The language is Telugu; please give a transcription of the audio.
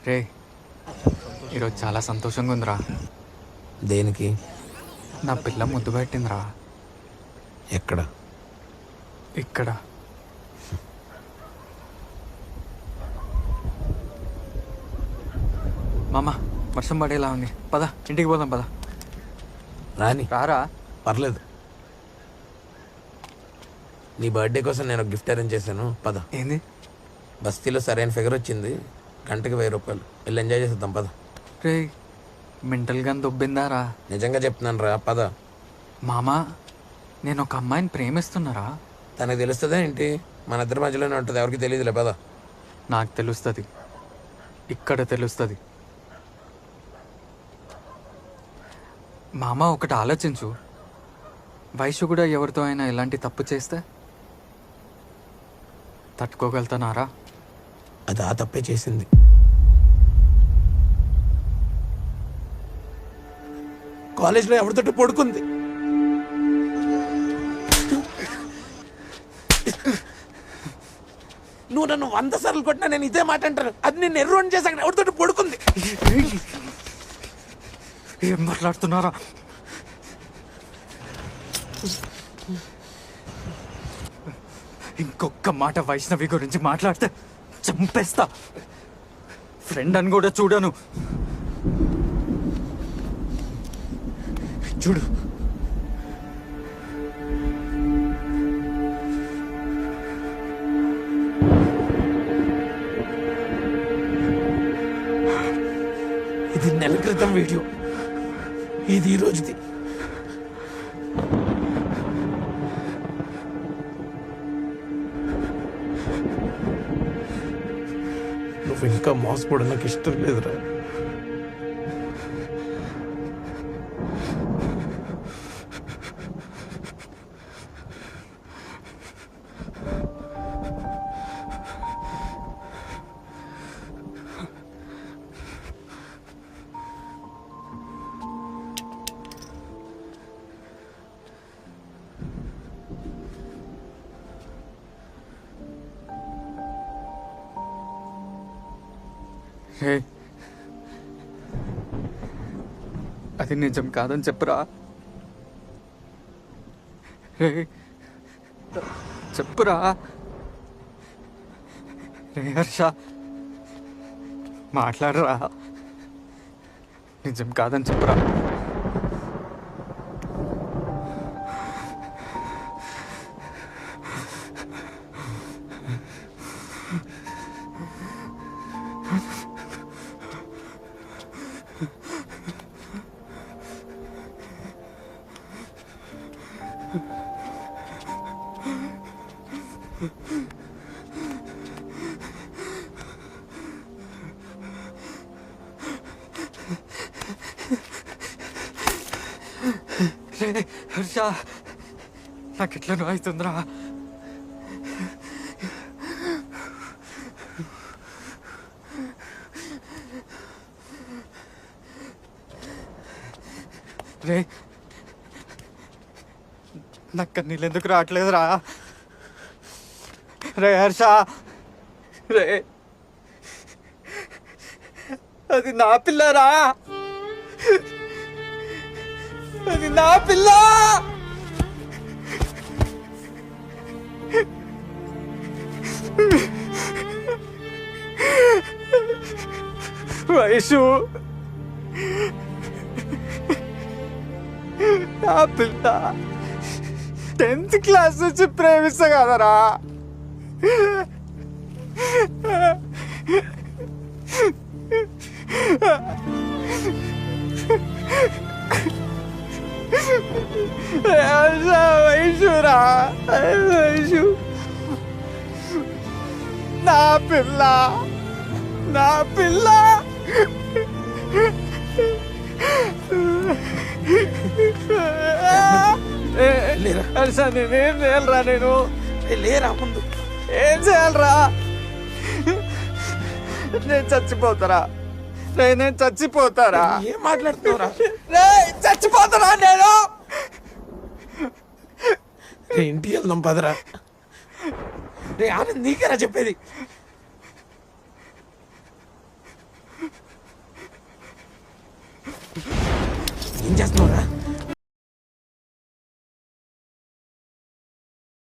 రే ఈరోజు చాలా సంతోషంగా ఉందిరా. దేనికి? నా పిల్ల ముద్దు పెట్టిందిరా. ఎక్కడ? ఇక్కడ. మామ వర్షం పడేలా ఉంది, పద ఇంటికి పోదాం. పద రాని. రారా. పర్లేదు, నీ బర్త్డే కోసం నేను గిఫ్ట్ అరేంజ్ చేశాను. పద. ఏంది? బస్తీలో సరైన ఫిగర్ వచ్చింది, గంటకి 1000 రూపాయలు. వెళ్ళి ఎంజాయ్ చేసేద్దాం. పద. రే మెంటల్ గన్ దొబ్బిందారా? నిజంగా చెప్తున్నాను రా, పద. మామా నేను ఒక అమ్మాయిని ప్రేమిస్తున్నారా. తనకు తెలుస్తుందా ఏంటి? మన ఇద్దరి మధ్యలోనే ఉంటుంది, ఎవరికి తెలియదులే. పద. నాకు తెలుస్తుంది, ఇక్కడ తెలుస్తుంది. మామ ఒకటి ఆలోచించు, వయసు కూడా ఎవరితో అయినా ఇలాంటి తప్పు చేస్తే తట్టుకోగలుగుతున్నారా? అది ఆ తప్పే చేసింది. కాలేజ్లో ఎవరితోటి పడుకుంది. నువ్వు నన్ను 100 సార్లు కొట్టినా నేను ఇదే మాట అంటాను. అది నేను ఎర్రోని చేశాక ఎవరితోటి పడుకుంది. ఏం మాట్లాడుతున్నారా? ఇంకొక మాట వైష్ణవి గురించి మాట్లాడితే చంపేస్తా. ఫ్రెండ్ అని కూడా చూడను. చూడు, ఇది నెల క్రితం వీడియో, ఇది ఈ రోజుది. నువ్వు ఇంకా మోసపోవడం నాకు ఇష్టం లేదురా. అది నిజం కాదని చెప్పురా. రే చెప్పురా. రే హర్ష మాట్లాడరా. నిజం కాదని చెప్పురా. రే హర్ష నాకు ఎట్లా అవుతుందిరా. రే నాకు కన్నీళ్ళు ఎందుకు రావట్లేదురా. రే హర్ష, రే అది నా పిల్లరా, అది నా పిల్ల. వయసు నా పిల్ల 10th క్లాస్ నుంచి ప్రేమిస్తా కదరా. వయసురా, వయసు నా పిల్ల, నా పిల్ల. హర్ష నేనేం చేయాలరా? నేను లేరా ముందు ఏం చేయాలరా? నేను చచ్చిపోతారా? నేను చచ్చిపోతారా? ఏం మాట్లాడుతున్నావురా? చచ్చిపోతారా నేను? ఇంటికి వెళ్దాం పదరా. రే ఆనంద్, నీకేరా చెప్పేది? ఏం చేస్తున్నావురా